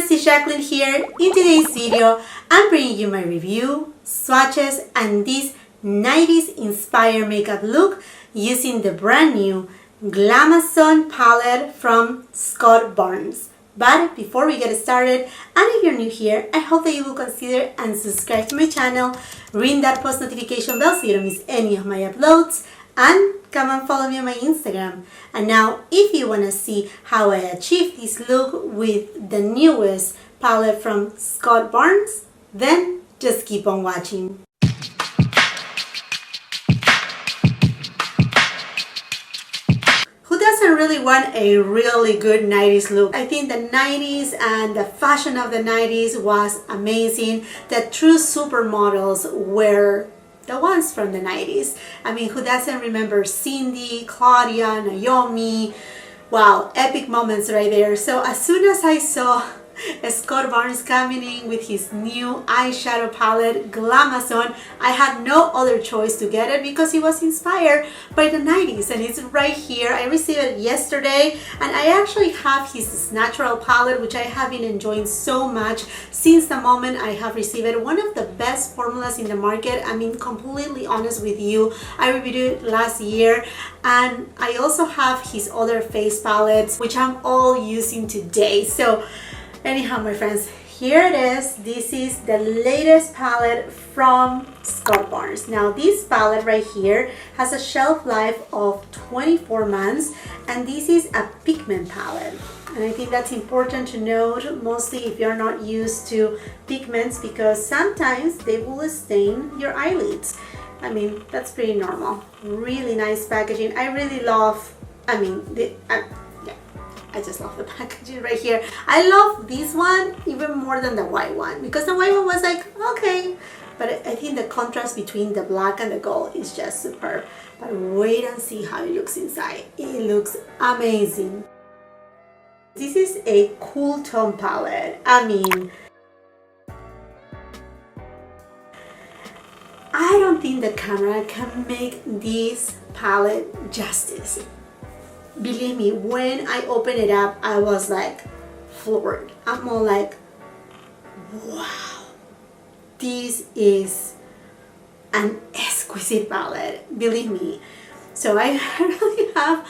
friends, it's Jackeline here. In today's video, I'm bringing you my review, swatches, and this 90s inspired makeup look using the brand new Glamazon palette from BARNES. But before we get started, and if you're new here, I hope that you will consider and subscribe to my channel, ring that post notification bell so you don't miss any of my uploads, and come and follow me on my Instagram. And now, if you want to see how I achieved this look with the newest palette from BARNES, then just keep on watching. Who doesn't really want a really good 90s look? I think the 90s and the fashion of the 90s was amazing. The true supermodels were the ones from the 90s. I mean, who doesn't remember Cindy, Claudia, Naomi? Wow, epic moments right there. So as soon as I saw BARNES coming in with his new eyeshadow palette, Glamazon, I had no other choice to get it because it was inspired by the 90s, and it's right here. I received it yesterday, and I actually have his SNATURAL palette, which I have been enjoying so much since the moment I have received it. One of the best formulas in the market. I mean, completely honest with you, I reviewed it last year, and I also have his other face palettes, which I'm all using today. So anyhow, my friends, here it is. This is the latest palette from BARNES. Now, this palette right here has a shelf life of 24 months, and this is a pigment palette. And I think that's important to note, mostly if you're not used to pigments, because sometimes they will stain your eyelids. I mean, that's pretty normal. Really nice packaging. I really love, I just love the packaging right here. I love this one even more than the white one, because the white one was like, okay. But I think the contrast between the black and the gold is just superb. But wait and see how it looks inside. It looks amazing. This is a cool tone palette. I mean, I don't think the camera can make this palette justice. Believe me, when I opened it up, I was like floored. I'm more like, wow, this is an exquisite palette, believe me. So I really have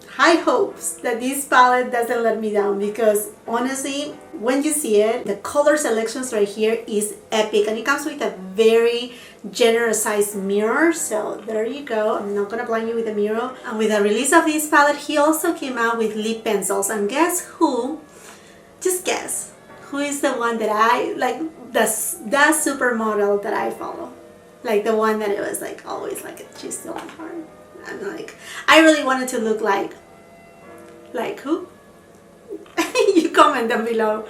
high hopes that this palette doesn't let me down, because honestly, when you see it, the color selections right here is epic, and it comes with a very generous size mirror. So there you go. I'm not gonna blind you with the mirror. And with the release of this palette, he also came out with lip pencils, and guess who? Just guess who is the one that I like, the supermodel that I follow, like the one that it was like always like she's still on heart. I'm like, I really wanted to look like who? You comment down below.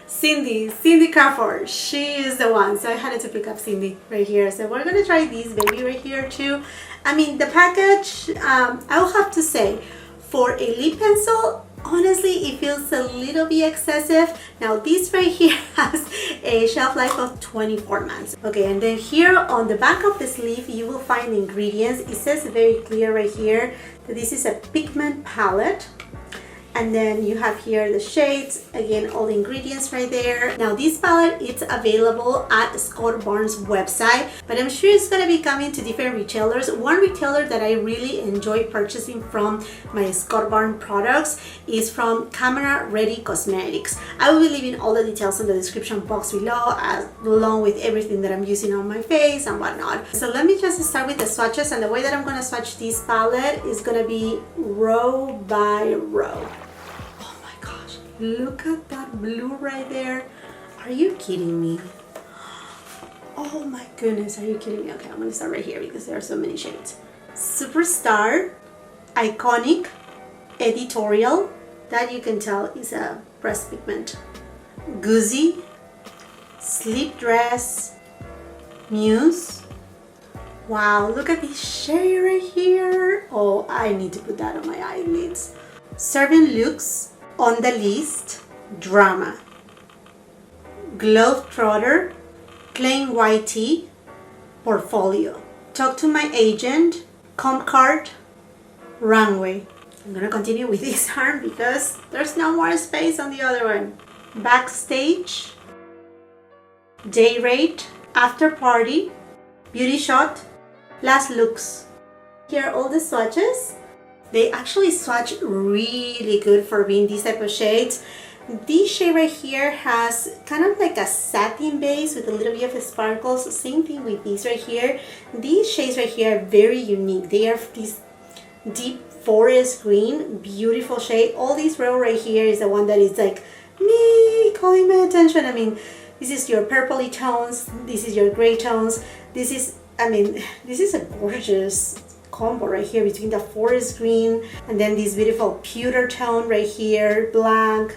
Cindy Crawford, she is the one. So I had to pick up Cindy right here. So we're gonna try this baby right here too. I mean, the package, I'll have to say, for a lip pencil, honestly, it feels a little bit excessive. Now, this right here has a shelf life of 24 months. Okay, and then here on the back of the sleeve, you will find the ingredients. It says very clear right here that this is a pigment palette. And then you have here the shades, again, all the ingredients right there. Now, this palette, it's available at BARNES website, but I'm sure it's gonna be coming to different retailers. One retailer that I really enjoy purchasing from my BARNES products is from Camera Ready Cosmetics. I will be leaving all the details in the description box below, along with everything that I'm using on my face and whatnot. So let me just start with the swatches, and the way that I'm gonna swatch this palette is gonna be row by row. Look at that blue right there. Are you kidding me? Oh my goodness, are you kidding me? Okay, I'm gonna start right here because there are so many shades. Superstar, Iconic, Editorial, that you can tell is a breast pigment, Goosey, Sleep Dress, Muse. Wow, look at this shade right here. Oh, I need to put that on my eyelids. Serving Looks, On the List, Drama, Globetrotter, Plain White Tee, Portfolio, Talk to My Agent, Comp Card, Runway. I'm gonna continue with this arm because there's no more space on the other one. Backstage, Day Rate, After Party, Beauty Shot, Last Looks. Here are all the swatches. They actually swatch really good for being these type of shades. This shade right here has kind of like a satin base with a little bit of sparkles. Same thing with these right here. These shades right here are very unique. They are this deep forest green, beautiful shade. All this row right here is the one that is like me calling my attention. I mean, this is your purpley tones, this is your gray tones. This is, I mean, this is a gorgeous combo right here between the forest green and then this beautiful pewter tone right here, black.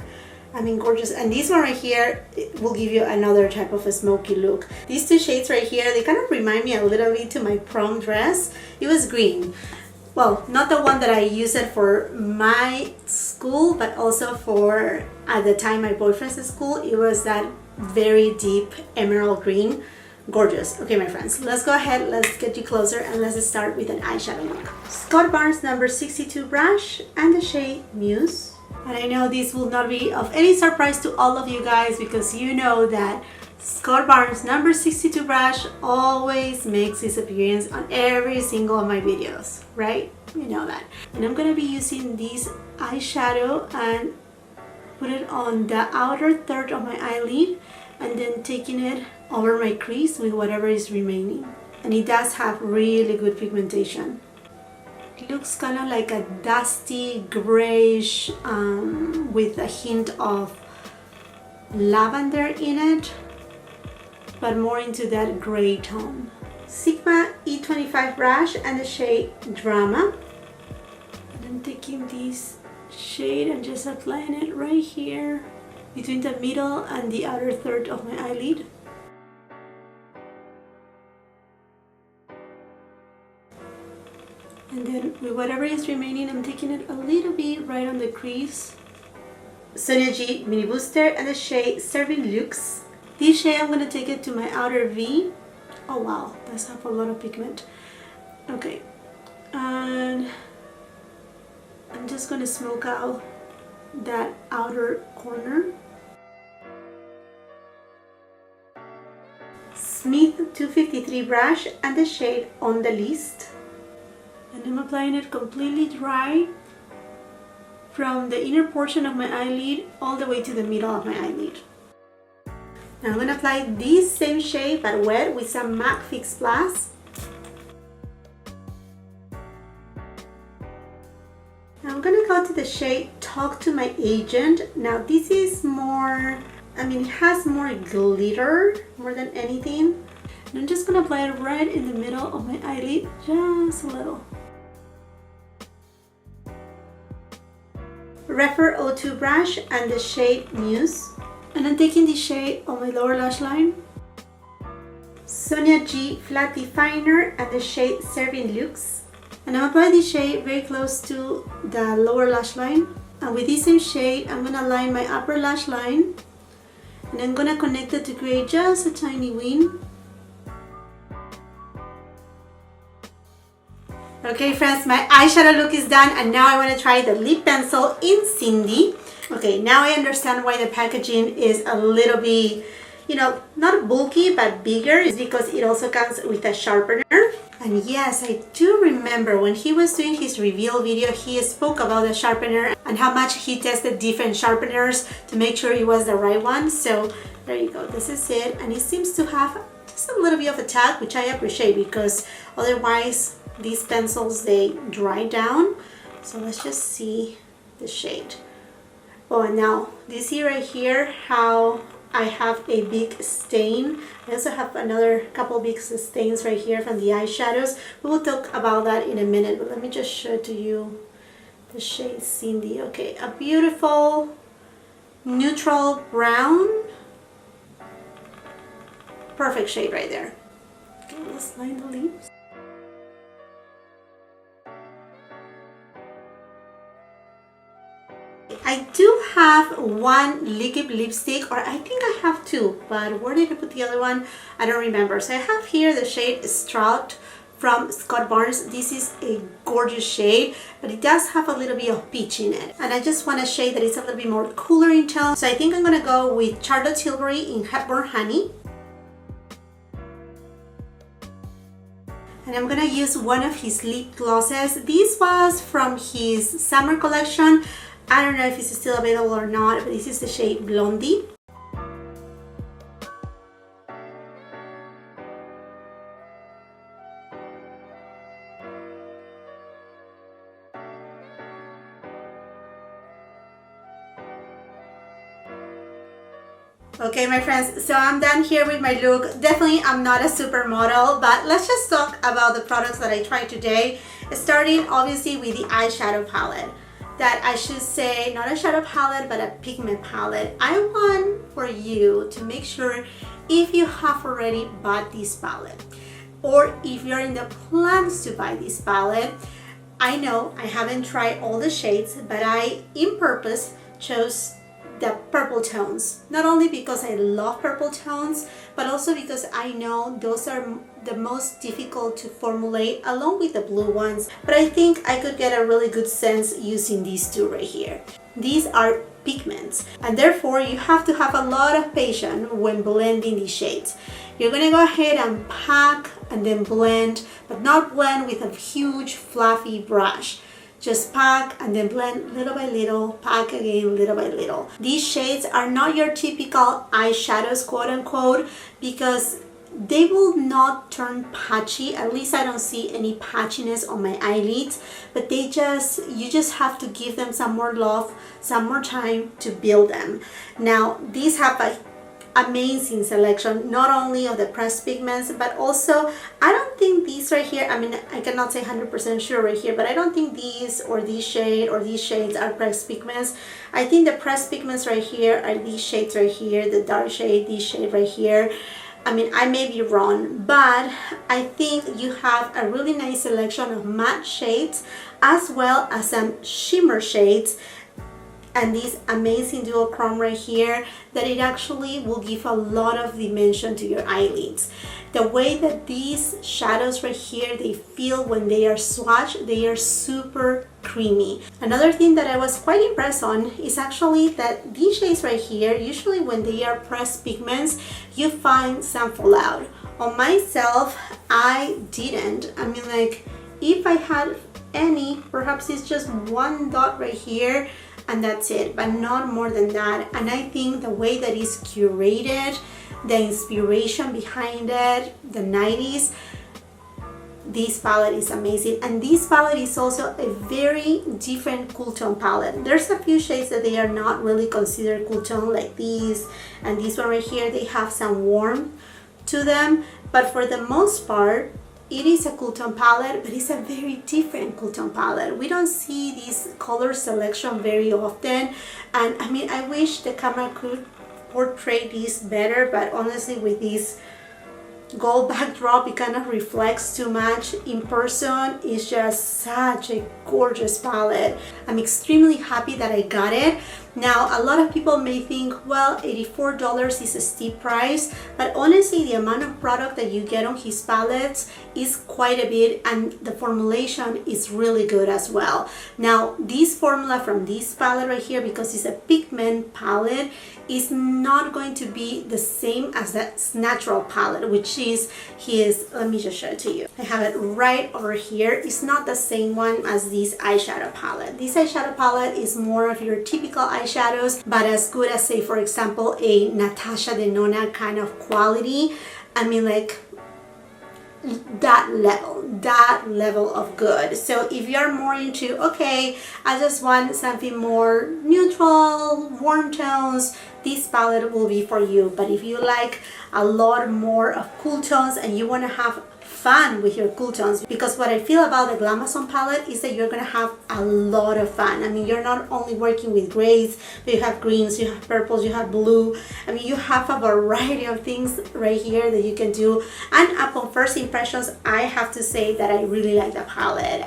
I mean, gorgeous. And this one right here will give you another type of a smoky look. These two shades right here, they kind of remind me a little bit to my prom dress. It was green. Well, not the one that I used it for my school, but also for, at the time, my boyfriend's school. It was that very deep emerald green. Gorgeous. Okay, my friends, let's go ahead, let's get you closer, and let's start with an eyeshadow look. Scott Barnes number 62 brush and the shade Muse. And I know this will not be of any surprise to all of you guys because you know that Scott Barnes number 62 brush always makes his appearance on every single of my videos, right? You know that. And I'm gonna be using this eyeshadow and put it on the outer third of my eyelid and then taking it over my crease with whatever is remaining. And it does have really good pigmentation. It looks kind of like a dusty grayish with a hint of lavender in it, but more into that gray tone. Sigma E25 brush and the shade Drama. And I'm taking this shade and just applying it right here between the middle and the outer third of my eyelid. And then with whatever is remaining, I'm taking it a little bit right on the crease. Sonia G Mini Booster and the shade Serving Looks. This shade, I'm going to take it to my outer V. Oh wow, does have a lot of pigment. Okay, and I'm just going to smoke out that outer corner. Smith 253 brush and the shade On the List. And I'm applying it completely dry from the inner portion of my eyelid all the way to the middle of my eyelid. Now I'm going to apply this same shade but wet with some MAC Fix Plus. Now I'm going to go to the shade Talk to My Agent. Now this is more, I mean, it has more glitter more than anything. And I'm just going to apply it right in the middle of my eyelid, just a little. Refer 02 brush and the shade Muse. And I'm taking this shade on my lower lash line. Sonia G Flat Definer and the shade Serving Looks. And I'm applying this shade very close to the lower lash line. And with this same shade, I'm going to line my upper lash line. And I'm going to connect it to create just a tiny wing. Okay friends, my eyeshadow look is done and now I want to try the lip pencil in Cindy. Okay, now I understand why the packaging is a little bit, you know, not bulky but bigger. It's because it also comes with a sharpener. And yes, I do remember when he was doing his reveal video, he spoke about the sharpener and how much he tested different sharpeners to make sure it was the right one. So there you go, this is it. And it seems to have just a little bit of a tag, which I appreciate because otherwise these pencils, they dry down. So let's just see the shade. Oh, and now this here right here, how I have a big stain. I also have another couple big stains right here from the eyeshadows. We will talk about that in a minute, but let me just show to you the shade Cindy. Okay, a beautiful neutral brown. Perfect shade right there. Okay, let's line the lips. I do have one liquid lipstick, or I think I have two, but where did I put the other one? I don't remember. So I have here the shade Strout from Scott Barnes. This is a gorgeous shade, but it does have a little bit of peach in it. And I just want a shade that is a little bit more cooler in tone. So I think I'm gonna go with Charlotte Tilbury in Hepburn Honey. And I'm gonna use one of his lip glosses. This was from his summer collection. I don't know if it's still available or not, but this is the shade Blondie. Okay, my friends, so I'm done here with my look. Definitely I'm not a supermodel, but let's just talk about the products that I tried today, starting obviously with the eyeshadow palette. That I should say, not a shadow palette, but a pigment palette. I want for you to make sure if you have already bought this palette, or if you're in the plans to buy this palette. I know I haven't tried all the shades, but I, in purpose, chose the purple tones, not only because I love purple tones, but also because I know those are the most difficult to formulate, along with the blue ones. But I think I could get a really good sense using these two right here. These are pigments, and therefore you have to have a lot of patience when blending these shades. You're gonna go ahead and pack and then blend, but not blend with a huge fluffy brush. Just pack and then blend little by little, pack again little by little. These shades are not your typical eyeshadows, quote unquote, because they will not turn patchy. At least I don't see any patchiness on my eyelids, but you just have to give them some more love, some more time to build them. Now, these have a amazing selection, not only of the pressed pigments, but also I don't think these right here, I mean, I cannot say 100% sure right here, but I don't think these or this shade or these shades are pressed pigments. I think the pressed pigments right here are these shades right here, the dark shade, this shade right here. I mean, I may be wrong, but I think you have a really nice selection of matte shades as well as some shimmer shades, and this amazing duochrome right here, that it actually will give a lot of dimension to your eyelids. The way that these shadows right here, they feel when they are swatched, they are super creamy. Another thing that I was quite impressed on is actually that these shades right here, usually when they are pressed pigments, you find some fallout. On myself, I didn't. I mean, like, if I had any, perhaps it's just one dot right here, and that's it, but not more than that. And I think the way that it's curated, the inspiration behind it, the 90s, this palette is amazing. And this palette is also a very different cool tone palette. There's a few shades that they are not really considered cool tone, like these and this one right here. They have some warmth to them, but for the most part, it is a cool tone palette, but it's a very different cool tone palette. We don't see this color selection very often, and I mean, I wish the camera could portray this better, but honestly, with this gold backdrop, it kind of reflects too much. In person, it's just such a gorgeous palette. I'm extremely happy that I got it. Now, a lot of people may think, well, $84 is a steep price, but honestly, the amount of product that you get on his palettes is quite a bit, and the formulation is really good as well. Now, this formula from this palette right here, because it's a pigment palette, is not going to be the same as that SNATURAL palette, which is his, let me just show it to you. I have it right over here. It's not the same one as this eyeshadow palette. This eyeshadow palette is more of your typical eyeshadows, but as good as, say, for example, a Natasha Denona kind of quality. I mean, like, that level of good. So if you're more into, okay, I just want something more neutral, warm tones, this palette will be for you. But if you like a lot more of cool tones and you want to have fun with your cool tones, because what I feel about the Glamazon palette is that you're gonna have a lot of fun. I mean, you're not only working with grays, but you have greens, you have purples, you have blue. I mean, you have a variety of things right here that you can do. And upon first impressions, I have to say that I really like the palette.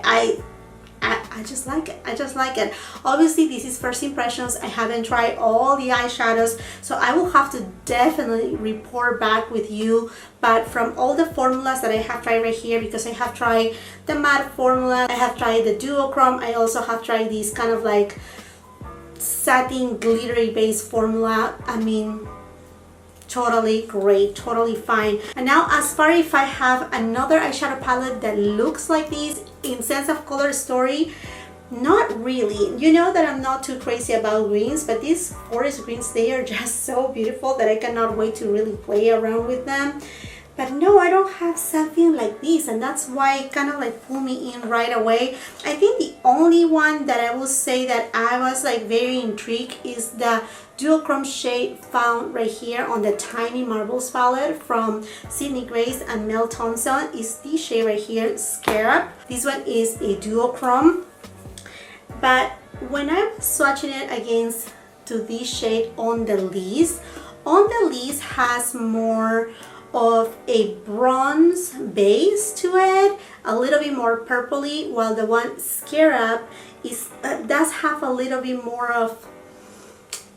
I just like it. I just like it. Obviously, this is first impressions. I haven't tried all the eyeshadows, so I will have to definitely report back with you. But from all the formulas that I have tried right here, because I have tried the matte formula, I have tried the duochrome, I also have tried these kind of like satin glittery base formula. I mean, totally great, totally fine. And now, as far if I have another eyeshadow palette that looks like this in sense of color story, not really. You know that I'm not too crazy about greens, but these forest greens, they are just so beautiful that I cannot wait to really play around with them. But no, I don't have something like this, and that's why it kind of like pulled me in right away. I think the only one that I will say that I was like very intrigued is the duochrome shade found right here on the Tiny Marbles palette from Sydney Grace and Mel Thompson. Is this shade right here, Scarab. This one is a duochrome, but when I was swatching it against to this shade on the least has more of a bronze base to it, a little bit more purpley, while the one Scarab is does have a little bit more of,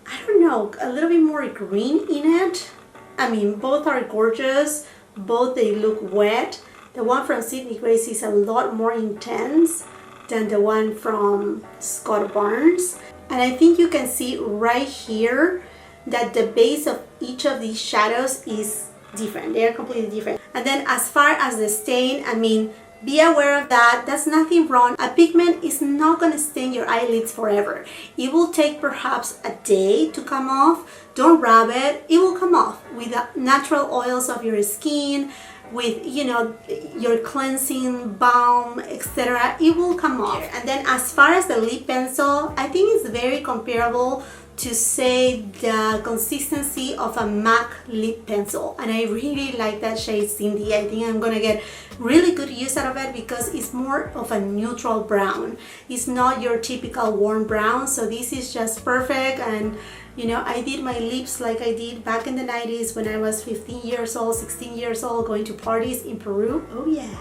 I don't know, a little bit more green in it. I mean, both are gorgeous, both they look wet. The one from Sydney Grace is a lot more intense than the one from Scott Barnes, and I think you can see right here that the base of each of these shadows is different. They are completely different. And then as far as the stain, I mean, be aware of that. That's nothing wrong. A pigment is not going to stain your eyelids forever. It will take perhaps a day to come off. Don't rub it. It will come off with the natural oils of your skin, with, you know, your cleansing balm, etc. It will come off. And then as far as the lip pencil, I think it's very comparable to say the consistency of a MAC lip pencil, and I really like that shade, Cindy. I think I'm gonna get really good use out of it because it's more of a neutral brown. It's not your typical warm brown, so this is just perfect. And you know, I did my lips like I did back in the 90s when I was 15 years old, 16 years old, going to parties in Peru. Oh yeah.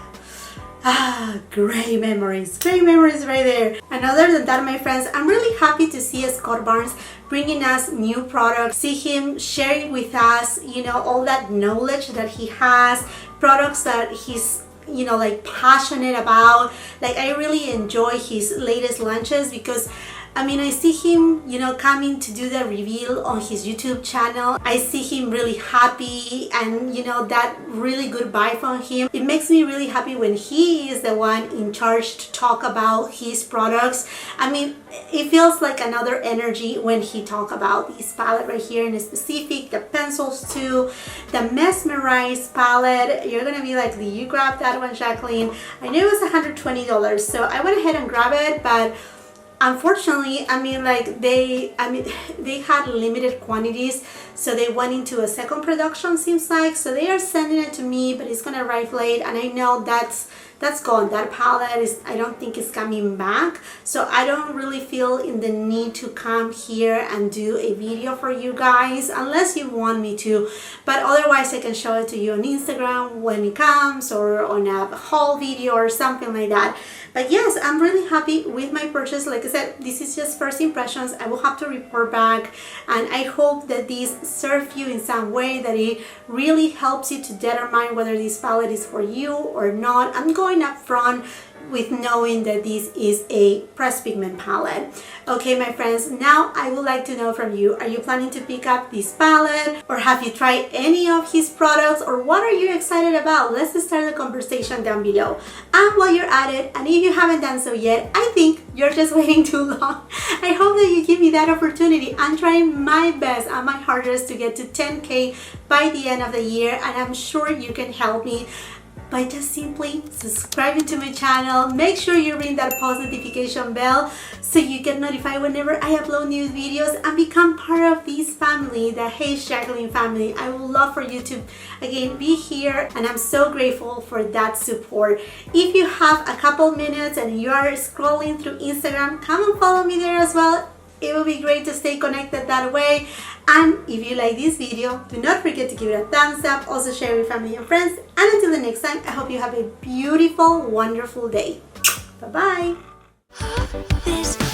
Ah, great memories right there. And other than that, my friends, I'm really happy to see Scott Barnes bringing us new products, see him sharing with us, you know, all that knowledge that he has, products that he's, you know, like passionate about. Like, I really enjoy his latest launches because I mean, I see him, you know, coming to do the reveal on his YouTube channel. I see him really happy, and you know, that really good vibe from him. It makes me really happy when he is the one in charge to talk about his products. I mean, it feels like another energy when he talk about this palette right here in specific, the pencils too, the Mesmerized palette. You're gonna be like, did you grab that one, Jackeline? I knew it was $120, so I went ahead and grabbed it, but unfortunately, I mean, like they had limited quantities, so they went into a second production, seems like. So they are sending it to me, but it's gonna arrive late, and I know that's gone. That palette is, I don't think it's coming back, so I don't really feel in the need to come here and do a video for you guys unless you want me to, but otherwise I can show it to you on Instagram when it comes, or on a haul video or something like that. But yes, I'm really happy with my purchase. Like I said, this is just first impressions. I will have to report back, and I hope that this serves you in some way, that it really helps you to determine whether this palette is for you or not. I'm going up front with knowing that this is a pressed pigment palette. Okay, my friends, now I would like to know from you, are you planning to pick up this palette, or have you tried any of his products, or what are you excited about? Let's start the conversation down below. And while you're at it, and if you haven't done so yet, I think you're just waiting too long. I hope that you give me that opportunity. I'm trying my best and my hardest to get to 10K by the end of the year, and I'm sure you can help me by just simply subscribing to my channel. Make sure you ring that post notification bell so you get notified whenever I upload new videos, and become part of this family, the Hey Jackeline family. I would love for you to again be here, and I'm so grateful for that support. If you have a couple minutes and you are scrolling through Instagram, come and follow me there as well. It will be great to stay connected that way. And if you like this video, do not forget to give it a thumbs up. Also share with family and friends. And until the next time, I hope you have a beautiful, wonderful day. Bye-bye. This